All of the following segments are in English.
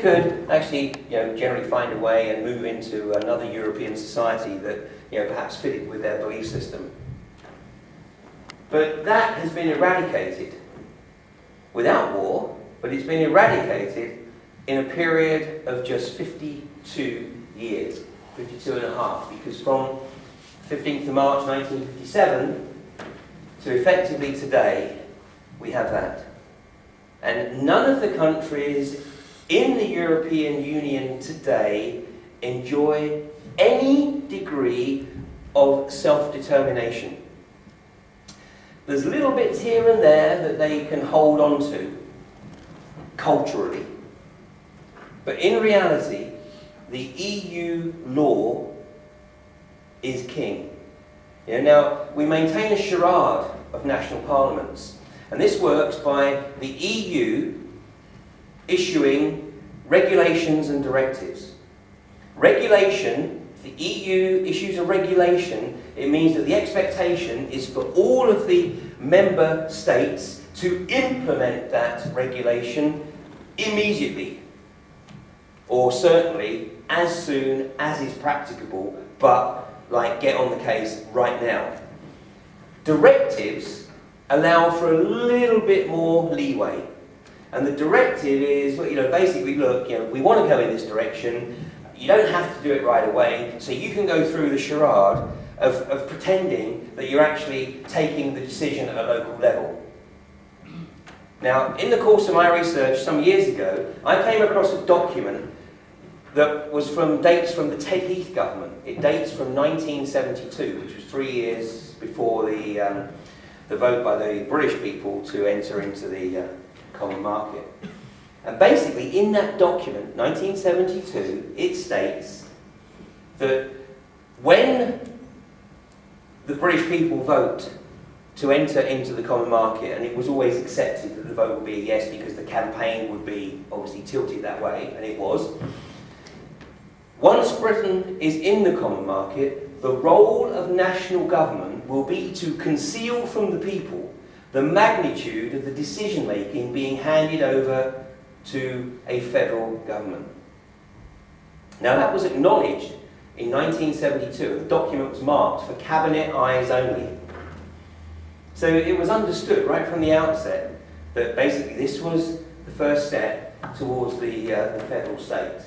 could actually, generally find a way and move into another European society that, perhaps fitted with their belief system. But that has been eradicated without war, but it's been eradicated in a period of just 52 years, 52 and a half, because from 15th of March 1957 to effectively today, we have that. And none of the countries in the European Union today enjoy any degree of self-determination. There's little bits here and there that they can hold on to, culturally. But in reality, the EU law is king. Now, we maintain a charade of national parliaments. And this works by the EU issuing regulations and directives. Regulation, if the EU issues a regulation, it means that the expectation is for all of the member states to implement that regulation immediately, or certainly as soon as is practicable, but get on the case right now. Directives allow for a little bit more leeway. And the directive is, basically, look, we want to go in this direction. You don't have to do it right away, so you can go through the charade of pretending that you're actually taking the decision at a local level. Now, in the course of my research some years ago, I came across a document that was dates from the Ted Heath government. It dates from 1972, which was 3 years before the vote by the British people to enter into the common market. And basically, in that document, 1972, it states that when the British people vote to enter into the common market, and it was always accepted that the vote would be a yes because the campaign would be obviously tilted that way, and it was. Once Britain is in the common market, the role of national government will be to conceal from the people the magnitude of the decision-making being handed over to a federal government. Now, that was acknowledged in 1972. The document was marked for cabinet eyes only. So it was understood right from the outset that basically this was the first step towards the federal state.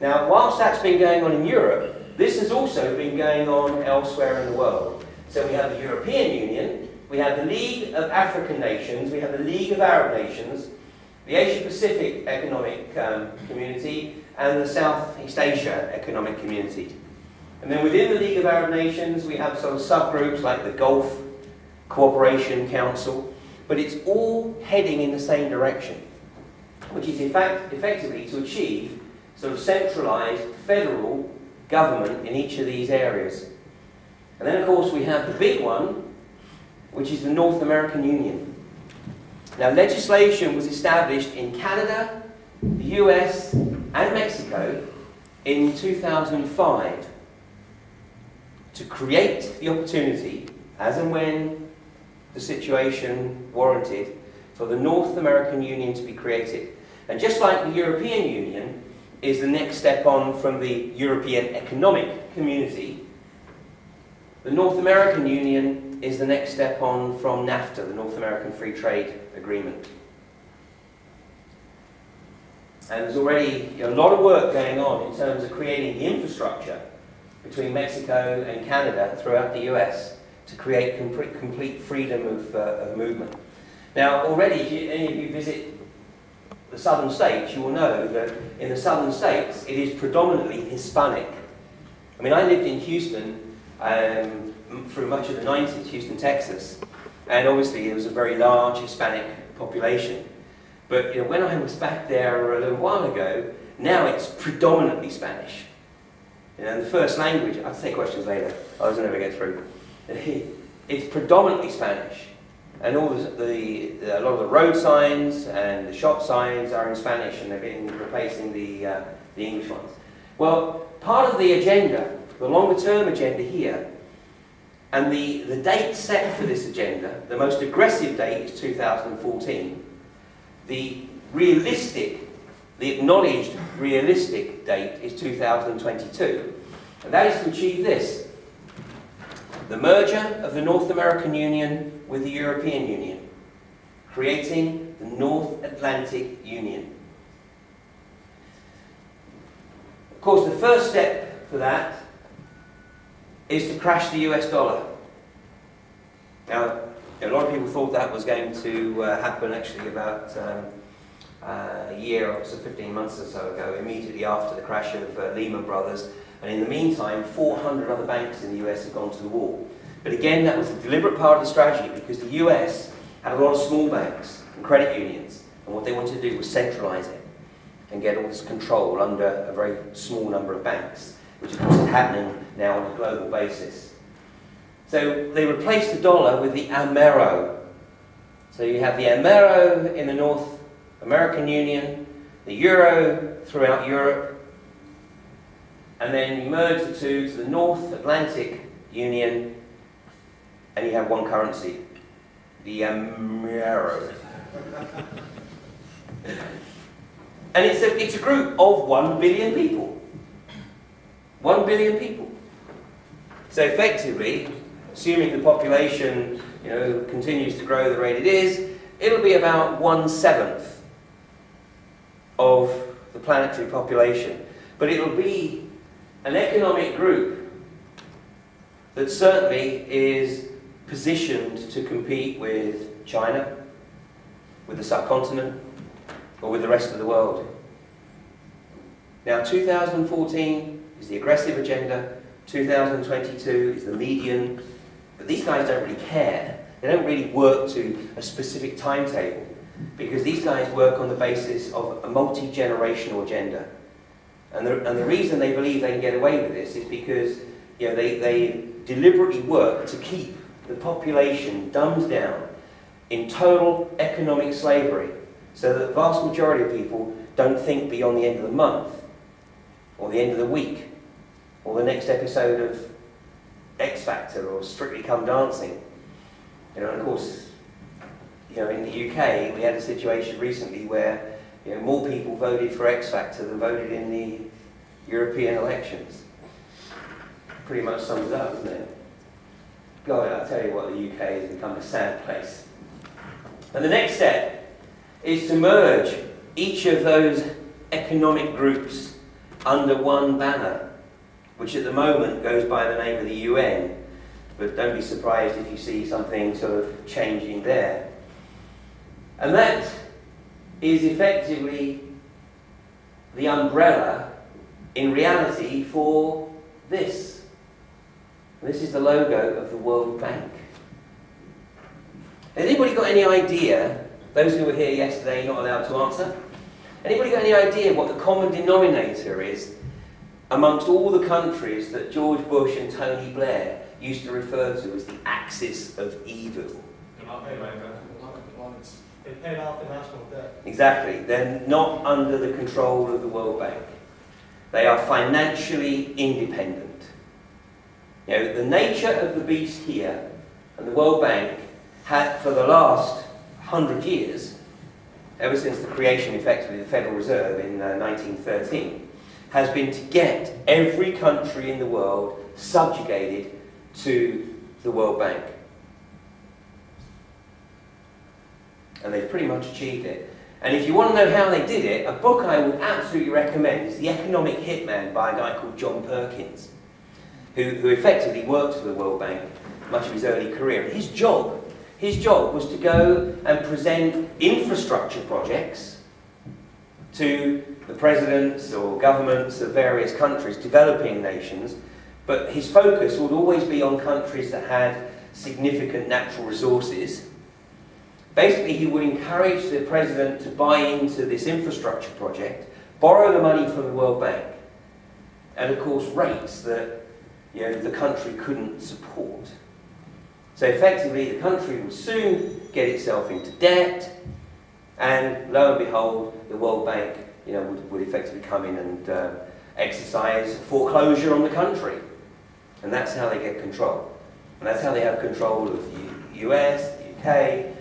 Now, whilst that's been going on in Europe, this has also been going on elsewhere in the world. So we have the European Union, we have the League of African Nations, we have the League of Arab Nations, the Asia-Pacific Economic Community, and the Southeast Asia Economic Community. And then within the League of Arab Nations, we have some subgroups like the Gulf Cooperation Council, but it's all heading in the same direction, which is in fact effectively to achieve sort of centralised federal government in each of these areas. And then of course we have the big one, which is the North American Union. Now, legislation was established in Canada, the US and Mexico in 2005 to create the opportunity, as and when the situation warranted, for the North American Union to be created. And just like the European Union is the next step on from the European Economic Community, the North American Union is the next step on from NAFTA, the North American Free Trade Agreement. And there's already a lot of work going on in terms of creating the infrastructure between Mexico and Canada throughout the US to create complete freedom of movement. Now, already, if any of you visit the southern states, you will know that in the southern states, it is predominantly Hispanic. I mean, I lived in Houston through much of the 90s, Houston, Texas, and obviously it was a very large Hispanic population. But when I was back there a little while ago, now it's predominantly Spanish. And the first language, I'll take questions later, I was never get through. It's predominantly Spanish. And a lot of the road signs and the shop signs are in Spanish, and they're being replacing the English ones. Well, part of the agenda, the longer term agenda here, and the date set for this agenda, the most aggressive date is 2014. The realistic The acknowledged realistic date is 2022, and that is to achieve this: the merger of the North American Union with the European Union, creating the North Atlantic Union. Of course, the first step for that is to crash the US dollar. Now, a lot of people thought that was going to happen actually about a year or so, 15 months or so ago, immediately after the crash of Lehman Brothers. And in the meantime, 400 other banks in the US have gone to the wall. But again, that was a deliberate part of the strategy, because the US had a lot of small banks and credit unions, and what they wanted to do was centralise it and get all this control under a very small number of banks, which of course is happening now on a global basis. So they replaced the dollar with the Amero. So you have the Amero in the North American Union, the Euro throughout Europe, and then you merge the two to the North Atlantic Union, and you have one currency, the Amero. And it's a group of 1 billion people. 1 billion people. So effectively, assuming the population, continues to grow the rate it is, it'll be about 1/7 of the planetary population. But it'll be an economic group that certainly is positioned to compete with China, with the subcontinent, or with the rest of the world. Now, 2014 is the aggressive agenda, 2022 is the median, but these guys don't really care. They don't really work to a specific timetable, because these guys work on the basis of a multi-generational agenda. And the reason they believe they can get away with this is because they deliberately work to keep the population dumbed down in total economic slavery, so that the vast majority of people don't think beyond the end of the month, or the end of the week, or the next episode of X Factor or Strictly Come Dancing. And of course, in the UK, we had a situation recently where more people voted for X Factor than voted in the European elections. Pretty much sums it up, doesn't it? God, I tell you what, the UK has become a sad place. And the next step is to merge each of those economic groups under one banner, which at the moment goes by the name of the UN, but don't be surprised if you see something sort of changing there. And that is effectively the umbrella, in reality, for this. This is the logo of the World Bank. Has anybody got any idea, those who were here yesterday not allowed to answer, anybody got any idea what the common denominator is amongst all the countries that George Bush and Tony Blair used to refer to as the axis of evil? They paid off the national debt. Exactly. They're not under the control of the World Bank. They are financially independent. The nature of the beast here, and the World Bank had for the last 100 years, ever since the creation effectively of the Federal Reserve in 1913, has been to get every country in the world subjugated to the World Bank. And they've pretty much achieved it. And if you want to know how they did it, a book I would absolutely recommend is The Economic Hitman by a guy called John Perkins, who effectively worked for the World Bank much of his early career. And his job was to go and present infrastructure projects to the presidents or governments of various countries, developing nations, but his focus would always be on countries that had significant natural resources. Basically, he would encourage the president to buy into this infrastructure project, borrow the money from the World Bank, and of course rates that the country couldn't support. So effectively, the country would soon get itself into debt, and lo and behold, the World Bank would effectively come in and exercise foreclosure on the country. And that's how they get control. And that's how they have control of the US, the UK,